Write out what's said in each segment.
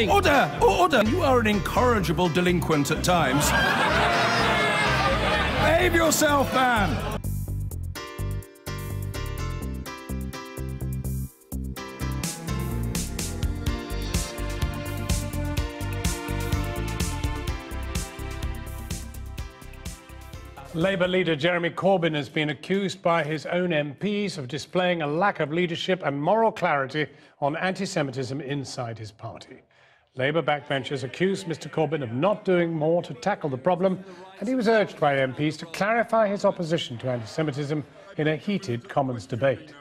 Order! Order! You are an incorrigible delinquent at times. Behave yourself, man! Labour leader Jeremy Corbyn has been accused by his own MPs of displaying a lack of leadership and moral clarity on anti-Semitism inside his party. Labour backbenchers accused Mr Corbyn of not doing more to tackle the problem, and he was urged by MPs to clarify his opposition to anti-Semitism in a heated Commons debate.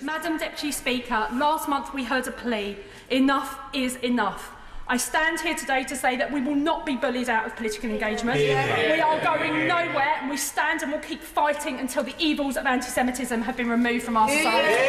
Madam Deputy Speaker, last month we heard a plea. Enough is enough. I stand here today to say that we will not be bullied out of political engagement. We are going nowhere, and we stand and will keep fighting until the evils of anti-Semitism have been removed from our society.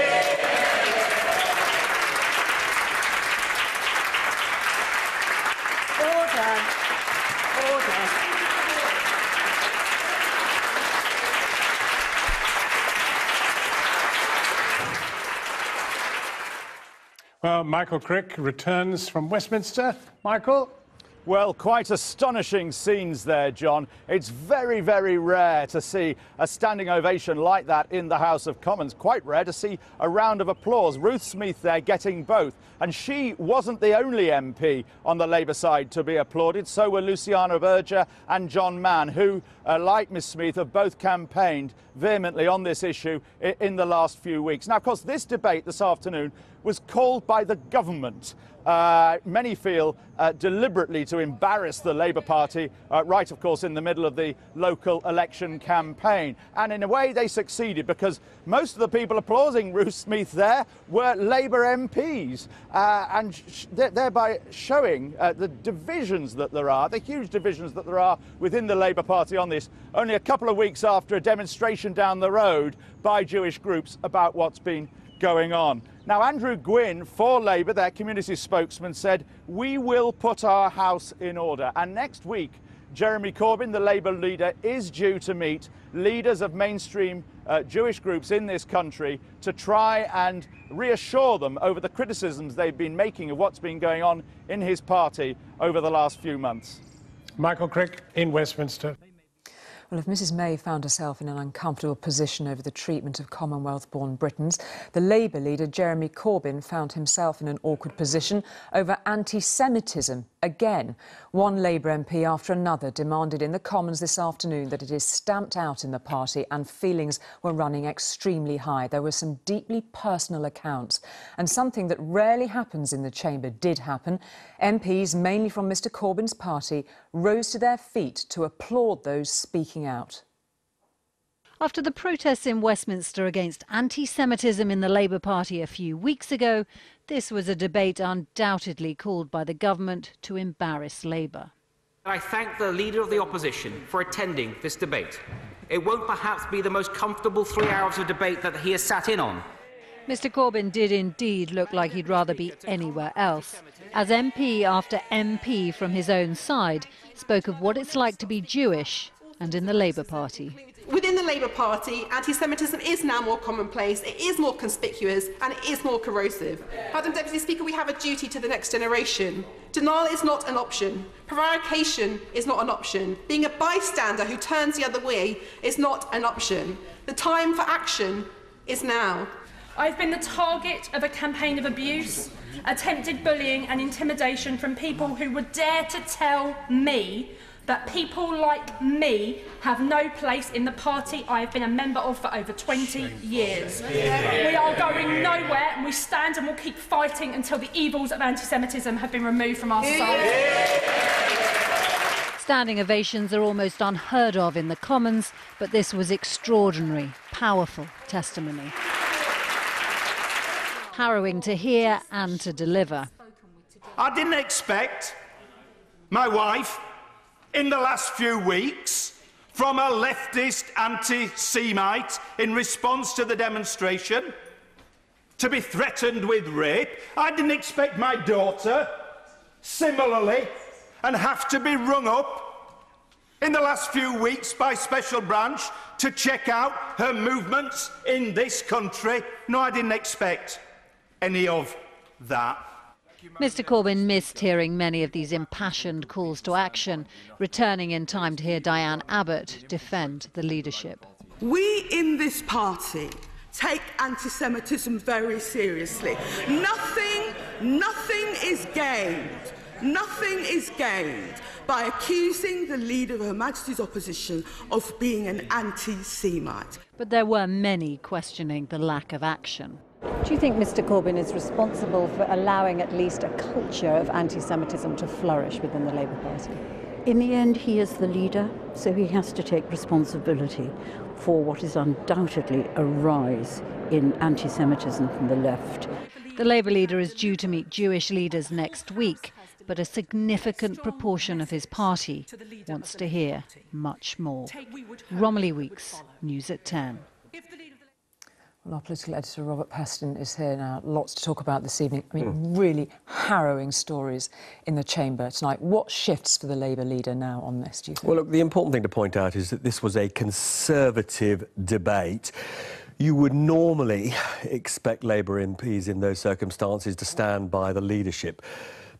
Well, Michael Crick returns from Westminster. Michael? Well, quite astonishing scenes there, John. It's very, very rare to see a standing ovation like that in the House of Commons. Quite rare to see a round of applause. Ruth Smeeth there getting both. And she wasn't the only MP on the Labour side to be applauded. So were Luciana Berger and John Mann, who, like Miss Smeeth, have both campaigned vehemently on this issue in the last few weeks. Now, of course, this debate this afternoon was called by the government. Many feel deliberately to embarrass the Labour Party, right, of course, in the middle of the local election campaign. And in a way, they succeeded, because most of the people applauding Ruth Smeeth there were Labour MPs, and thereby showing the divisions that there are, the huge divisions that there are within the Labour Party on this, only a couple of weeks after a demonstration down the road by Jewish groups about what's been going on. Now, Andrew Gwynn for Labour, their community spokesman, said, "We will put our house in order." And next week, Jeremy Corbyn, the Labour leader, is due to meet leaders of mainstream Jewish groups in this country to try and reassure them over the criticisms they've been making of what's been going on in his party over the last few months. Michael Crick in Westminster. Well, if Mrs May found herself in an uncomfortable position over the treatment of Commonwealth-born Britons, the Labour leader Jeremy Corbyn found himself in an awkward position over anti-Semitism again. One Labour MP after another demanded in the Commons this afternoon that it is stamped out in the party, and feelings were running extremely high. There were some deeply personal accounts, and something that rarely happens in the chamber did happen. MPs, mainly from Mr Corbyn's party, rose to their feet to applaud those speaking out. After the protests in Westminster against anti-Semitism in the Labour Party a few weeks ago, this was a debate undoubtedly called by the government to embarrass Labour. I thank the Leader of the Opposition for attending this debate. It won't perhaps be the most comfortable 3 hours of debate that he has sat in on. Mr Corbyn did indeed look like he'd rather be anywhere else, as MP after MP from his own side spoke of what it's like to be Jewish and in the Labour Party. Within the Labour Party, anti-Semitism is now more commonplace, it is more conspicuous and it is more corrosive. Madam Deputy Speaker, we have a duty to the next generation. Denial is not an option. Prevarication is not an option. Being a bystander who turns the other way is not an option. The time for action is now. I've been the target of a campaign of abuse, attempted bullying and intimidation from people who would dare to tell me that people like me have no place in the party I have been a member of for over 20 years. We are going nowhere, and we stand and will keep fighting until the evils of anti-Semitism have been removed from our society. Standing ovations are almost unheard of in the Commons, but this was extraordinary, powerful testimony. Harrowing to hear and to deliver. I didn't expect my wife, in the last few weeks, from a leftist anti-Semite in response to the demonstration, to be threatened with rape. I didn't expect my daughter, similarly, and have to be rung up in the last few weeks by Special Branch to check out her movements in this country. No, I didn't expect any of that. Mr Corbyn missed hearing many of these impassioned calls to action, returning in time to hear Diane Abbott defend the leadership. We in this party take anti-Semitism very seriously. Nothing is gained by accusing the Leader of Her Majesty's Opposition of being an anti-Semite. But there were many questioning the lack of action. Do you think Mr Corbyn is responsible for allowing at least a culture of anti-Semitism to flourish within the Labour Party? In the end, he is the leader, so he has to take responsibility for what is undoubtedly a rise in anti-Semitism from the left. The Labour leader is due to meet Jewish leaders next week, but a significant proportion of his party wants to hear much more. Romilly Weeks, News at 10. Well, our political editor, Robert Peston, is here now. Lots to talk about this evening. I mean, really harrowing stories in the chamber tonight. What shifts for the Labour leader now on this, do you think? Well, look, the important thing to point out is that this was a Conservative debate. You would normally expect Labour MPs in those circumstances to stand by the leadership.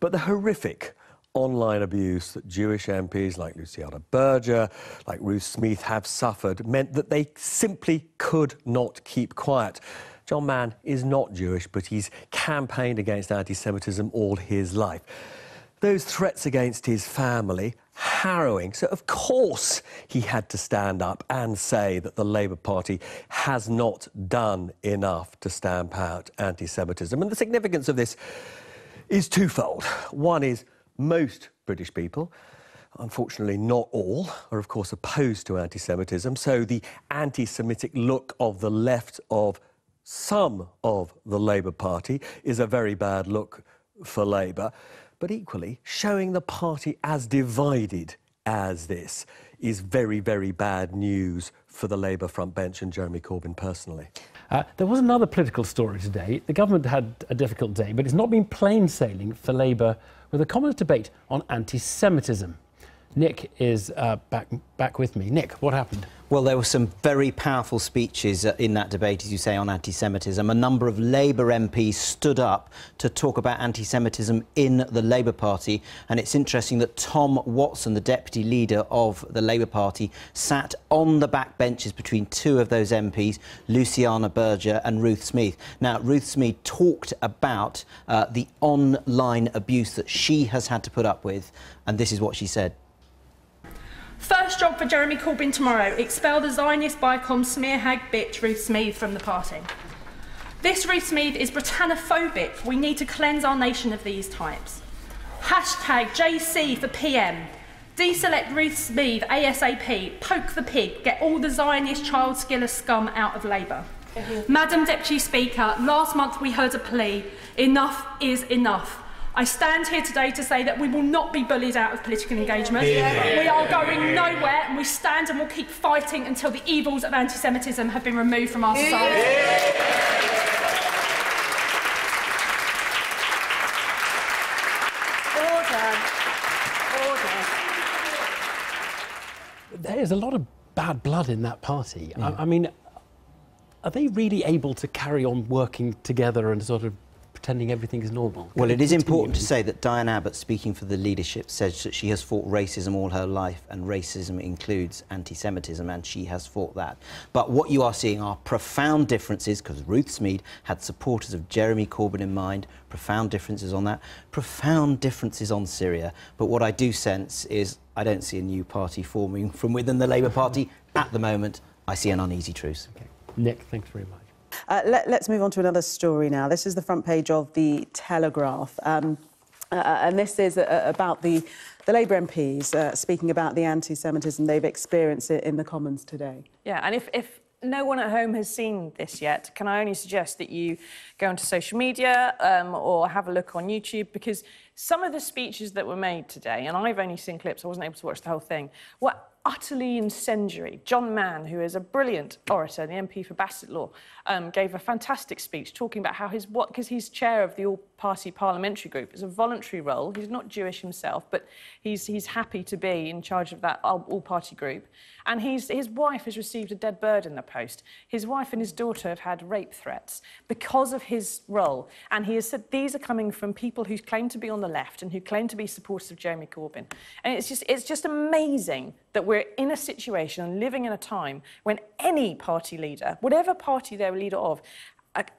But the horrific online abuse that Jewish MPs like Luciana Berger, like Ruth Smeeth have suffered meant that they simply could not keep quiet. John Mann is not Jewish, but he's campaigned against anti-Semitism all his life. Those threats against his family, harrowing. So, of course, he had to stand up and say that the Labour Party has not done enough to stamp out anti-Semitism. And the significance of this is twofold. One is most British people, unfortunately not all, are of course opposed to anti-Semitism, so the anti-Semitic look of the left of some of the Labour Party is a very bad look for Labour. But equally, showing the party as divided as this is very, very bad news for the Labour front bench and Jeremy Corbyn personally. There was another political story today. The government had a difficult day, but it's not been plain sailing for Labour with a Commons debate on anti-Semitism. Nick is back with me. Nick, what happened? Well, there were some very powerful speeches in that debate, as you say, on anti-Semitism. A number of Labour MPs stood up to talk about anti-Semitism in the Labour Party. And it's interesting that Tom Watson, the deputy leader of the Labour Party, sat on the backbenches between two of those MPs, Luciana Berger and Ruth Smeeth. Now, Ruth Smeeth talked about the online abuse that she has had to put up with. And this is what she said. First job for Jeremy Corbyn tomorrow, expel the Zionist Bicom smear hag bitch Ruth Smeeth from the party. This Ruth Smeeth is Britanophobic. We need to cleanse our nation of these types. Hashtag JC for PM. Deselect Ruth Smeeth ASAP. Poke the pig. Get all the Zionist child skiller scum out of Labour. Madam Deputy Speaker, last month we heard a plea. Enough is enough. I stand here today to say that we will not be bullied out of political engagement. We are going nowhere, and we stand and will keep fighting until the evils of anti-Semitism have been removed from our society. There's a lot of bad blood in that party. I mean, are they really able to carry on working together and sort of pretending everything is normal? Well, it is important to say that Diane Abbott, speaking for the leadership, says that she has fought racism all her life, and racism includes anti-Semitism, and she has fought that. But what you are seeing are profound differences, because Ruth Smeeth had supporters of Jeremy Corbyn in mind, profound differences on that, profound differences on Syria. But what I do sense is I don't see a new party forming from within the Labour Party at the moment. I see an uneasy truce. Okay. Nick, thanks very much. Let's move on to another story now. This is the front page of the Telegraph. And this is about the Labour MPs speaking about the anti-Semitism they've experienced in the Commons today. Yeah, and if no one at home has seen this yet, can I only suggest that you go onto social media or have a look on YouTube, because some of the speeches that were made today, and I've only seen clips, I wasn't able to watch the whole thing, were utterly incendiary. John Mann, who is a brilliant orator, the MP for Bassetlaw, gave a fantastic speech talking about how because he's chair of the all-party parliamentary group, it's a voluntary role. He's not Jewish himself, but he's happy to be in charge of that all-party group. And his wife has received a dead bird in the post. His wife and his daughter have had rape threats because of his role. And he has said these are coming from people who claim to be on the left and who claim to be supporters of Jeremy Corbyn. And it's just amazing that we're in a situation and living in a time when any party leader, whatever party they're a leader of,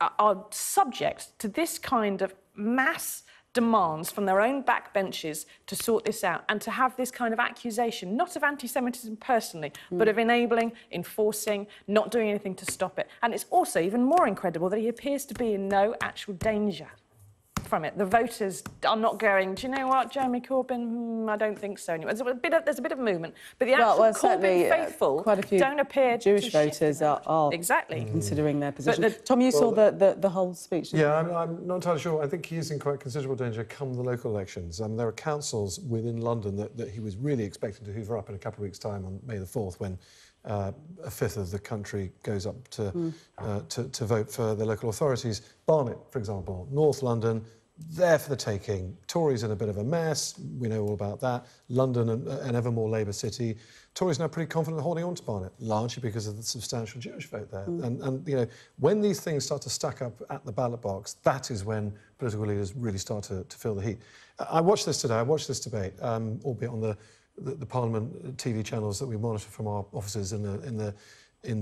are subject to this kind of mass demands from their own backbenches to sort this out and to have this kind of accusation, not of anti-Semitism personally, but of enabling, enforcing, not doing anything to stop it. And it's also even more incredible that he appears to be in no actual danger from it. The voters are not going, do you know what, Jeremy Corbyn? I don't think so anyway. There's a bit of movement, but the actual Corbyn faithful quite a few don't appear Jewish voters are exactly considering their position. Tom, you saw the whole speech. Yeah, I'm not entirely sure. I think he is in quite considerable danger come the local elections. There are councils within London that he was really expecting to hoover up in a couple of weeks' time on May the 4th, when a fifth of the country goes up to vote for the local authorities. Barnet, for example, North London, there for the taking. Tories in a bit of a mess, we know all about that. London, an ever more Labour city. Tories now pretty confident holding on to Barnet, largely because of the substantial Jewish vote there. And you know, when these things start to stack up at the ballot box, that is when political leaders really start to feel the heat. I watched this today, I watched this debate, albeit on the Parliament TV channels that we monitor from our offices in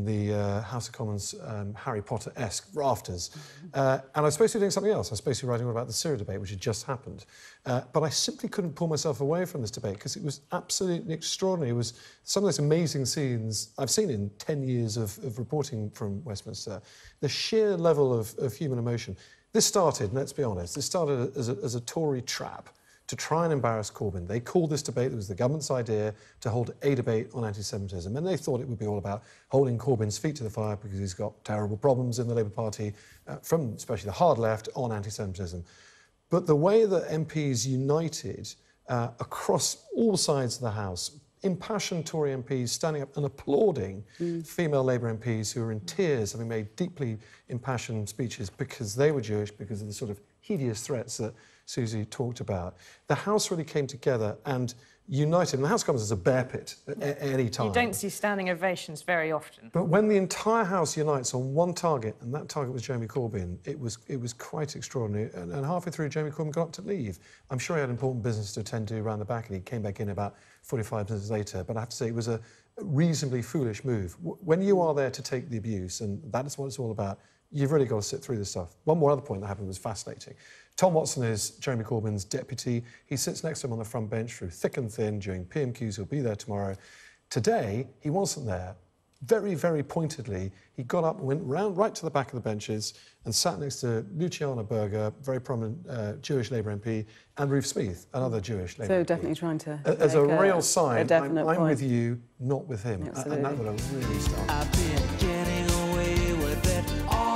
the House of Commons Harry Potter-esque rafters. And I was supposed to be doing something else. I was supposed to be writing about the Syria debate, which had just happened. But I simply couldn't pull myself away from this debate because it was absolutely extraordinary. It was some of those amazing scenes I've seen in 10 years of reporting from Westminster. The sheer level of human emotion. This started, let's be honest, this started as a Tory trap to try and embarrass Corbyn. They called this debate, it was the government's idea, to hold a debate on anti-Semitism. And they thought it would be all about holding Corbyn's feet to the fire because he's got terrible problems in the Labour Party, from especially the hard left, on anti-Semitism. But the way that MPs united across all sides of the House, impassioned Tory MPs standing up and applauding female Labour MPs who were in tears, having made deeply impassioned speeches because they were Jewish, because of the sort of hideous threats that Susie talked about. The House really came together and united. And the House of Commons is a bear pit at any time. You don't see standing ovations very often. But when the entire House unites on one target, and that target was Jeremy Corbyn, it was quite extraordinary. And halfway through, Jeremy Corbyn got up to leave. I'm sure he had important business to attend to around the back, and he came back in about 45 minutes later. But I have to say, it was a reasonably foolish move. When you are there to take the abuse, and that is what it's all about, you've really got to sit through this stuff. One more other point that happened was fascinating. Tom Watson is Jeremy Corbyn's deputy. He sits next to him on the front bench through thick and thin during PMQs. He'll be there tomorrow. Today, he wasn't there. Very, very pointedly, he got up and went right to the back of the benches and sat next to Luciana Berger, very prominent Jewish Labour MP, and Ruth Smith, another Jewish Labour MP. So definitely trying to as a real sign, I'm with you, not with him. Absolutely. And that would have really started. I've been getting away with it all